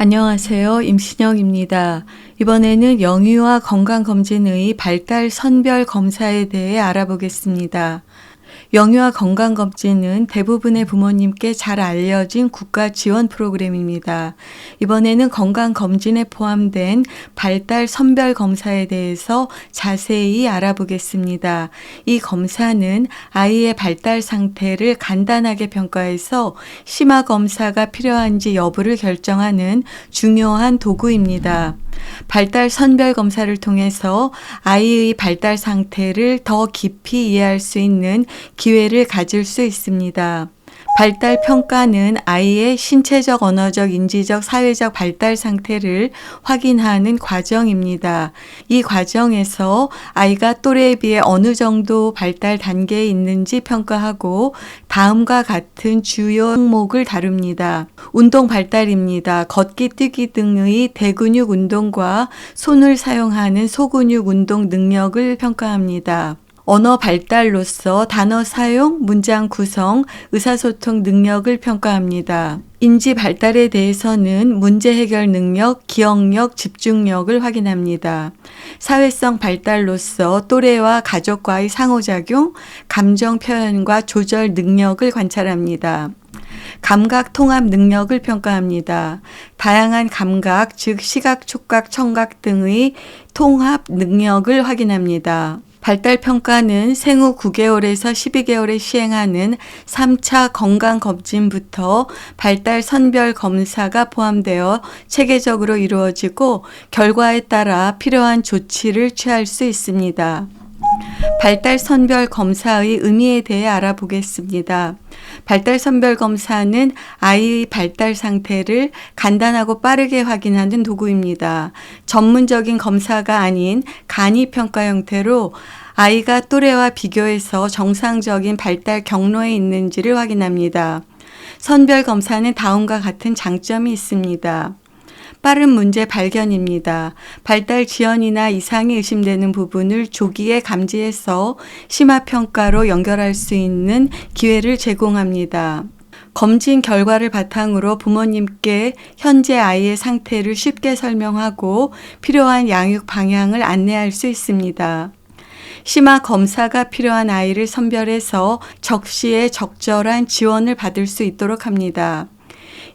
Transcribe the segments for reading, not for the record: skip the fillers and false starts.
안녕하세요. 임신영입니다. 이번에는 영유아 건강검진의 발달 선별 검사에 대해 알아보겠습니다. 영유아 건강검진은 대부분의 부모님께 잘 알려진 국가 지원 프로그램입니다. 이번에는 건강검진에 포함된 발달 선별 검사에 대해서 자세히 알아보겠습니다. 이 검사는 아이의 발달 상태를 간단하게 평가해서 심화 검사가 필요한지 여부를 결정하는 중요한 도구입니다. 발달 선별 검사를 통해서 아이의 발달 상태를 더 깊이 이해할 수 있는 기회를 가질 수 있습니다. 발달 평가는 아이의 신체적, 언어적, 인지적, 사회적 발달 상태를 확인하는 과정입니다. 이 과정에서 아이가 또래에 비해 어느 정도 발달 단계에 있는지 평가하고 다음과 같은 주요 항목을 다룹니다. 운동 발달입니다. 걷기, 뛰기 등의 대근육 운동과 손을 사용하는 소근육 운동 능력을 평가합니다. 언어 발달로서 단어 사용, 문장 구성, 의사소통 능력을 평가합니다. 인지 발달에 대해서는 문제 해결 능력, 기억력, 집중력을 확인합니다. 사회성 발달로서 또래와 가족과의 상호작용, 감정 표현과 조절 능력을 관찰합니다. 감각 통합 능력을 평가합니다. 다양한 감각, 즉 시각, 촉각, 청각 등의 통합 능력을 확인합니다. 발달 평가는 생후 9개월에서 12개월에 시행하는 3차 건강검진부터 발달 선별 검사가 포함되어 체계적으로 이루어지고 결과에 따라 필요한 조치를 취할 수 있습니다. 발달 선별 검사의 의미에 대해 알아보겠습니다. 발달 선별 검사는 아이의 발달 상태를 간단하고 빠르게 확인하는 도구입니다. 전문적인 검사가 아닌 간이 평가 형태로 아이가 또래와 비교해서 정상적인 발달 경로에 있는지를 확인합니다. 선별 검사는 다음과 같은 장점이 있습니다. 빠른 문제 발견입니다. 발달 지연이나 이상이 의심되는 부분을 조기에 감지해서 심화평가로 연결할 수 있는 기회를 제공합니다. 검진 결과를 바탕으로 부모님께 현재 아이의 상태를 쉽게 설명하고 필요한 양육 방향을 안내할 수 있습니다. 심화 검사가 필요한 아이를 선별해서 적시에 적절한 지원을 받을 수 있도록 합니다.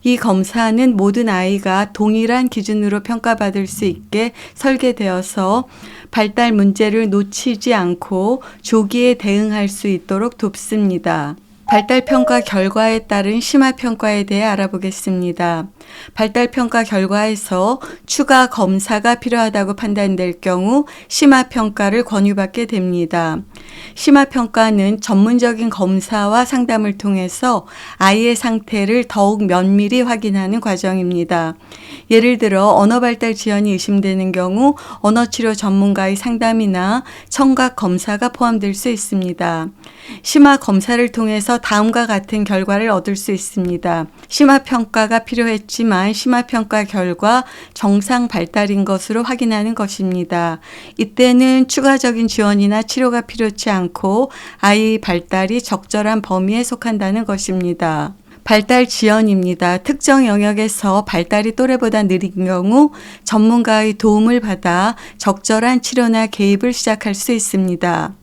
이 검사는 모든 아이가 동일한 기준으로 평가받을 수 있게 설계되어서 발달 문제를 놓치지 않고 조기에 대응할 수 있도록 돕습니다. 발달평가 결과에 따른 심화평가에 대해 알아보겠습니다. 발달평가 결과에서 추가 검사가 필요하다고 판단될 경우 심화평가를 권유받게 됩니다. 심화평가는 전문적인 검사와 상담을 통해서 아이의 상태를 더욱 면밀히 확인하는 과정입니다. 예를 들어 언어발달 지연이 의심되는 경우 언어치료 전문가의 상담이나 청각 검사가 포함될 수 있습니다. 심화검사를 통해서 다음과 같은 결과를 얻을 수 있습니다. 심화평가가 필요했지만 심화평가 결과 정상 발달인 것으로 확인하는 것입니다. 이때는 추가적인 지원이나 치료가 필요치 않고 아이의 발달이 적절한 범위에 속한다는 것입니다. 발달 지연입니다. 특정 영역에서 발달이 또래보다 느린 경우 전문가의 도움을 받아 적절한 치료나 개입을 시작할 수 있습니다.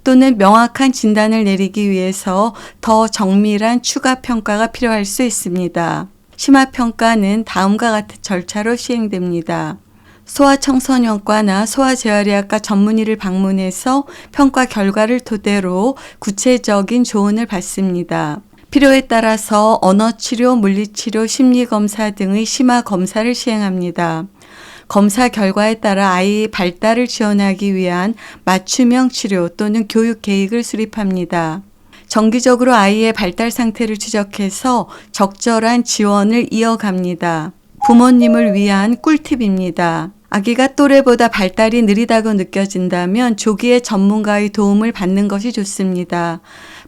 또는 명확한 진단을 내리기 위해서 더 정밀한 추가 평가가 필요할 수 있습니다. 심화평가는 다음과 같은 절차로 시행됩니다. 소아청소년과나 소아재활의학과 전문의를 방문해서 평가 결과를 토대로 구체적인 조언을 받습니다. 필요에 따라서 언어치료, 물리치료, 심리검사 등의 심화검사를 시행합니다. 검사 결과에 따라 아이의 발달을 지원하기 위한 맞춤형 치료 또는 교육 계획을 수립합니다. 정기적으로 아이의 발달 상태를 추적해서 적절한 지원을 이어갑니다. 부모님을 위한 꿀팁입니다. 아기가 또래보다 발달이 느리다고 느껴진다면 조기에 전문가의 도움을 받는 것이 좋습니다.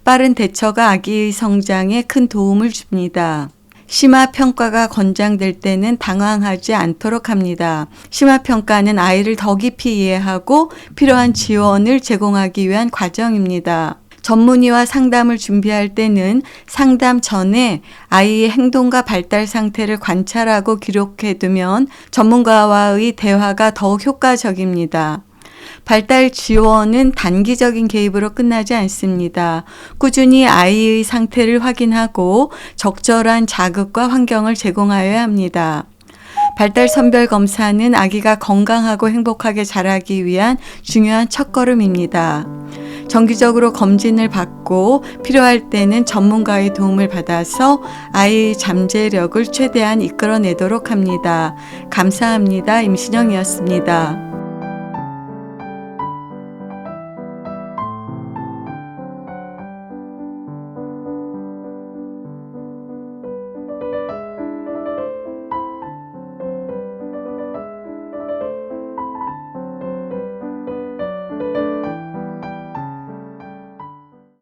빠른 대처가 아기의 성장에 큰 도움을 줍니다. 심화평가가 권장될 때는 당황하지 않도록 합니다. 심화평가는 아이를 더 깊이 이해하고 필요한 지원을 제공하기 위한 과정입니다. 전문의와 상담을 준비할 때는 상담 전에 아이의 행동과 발달 상태를 관찰하고 기록해 두면 전문가와의 대화가 더욱 효과적입니다. 발달 지원은 단기적인 개입으로 끝나지 않습니다. 꾸준히 아이의 상태를 확인하고 적절한 자극과 환경을 제공하여야 합니다. 발달 선별 검사는 아기가 건강하고 행복하게 자라기 위한 중요한 첫걸음입니다. 정기적으로 검진을 받고 필요할 때는 전문가의 도움을 받아서 아이의 잠재력을 최대한 이끌어내도록 합니다. 감사합니다. 임신영이었습니다.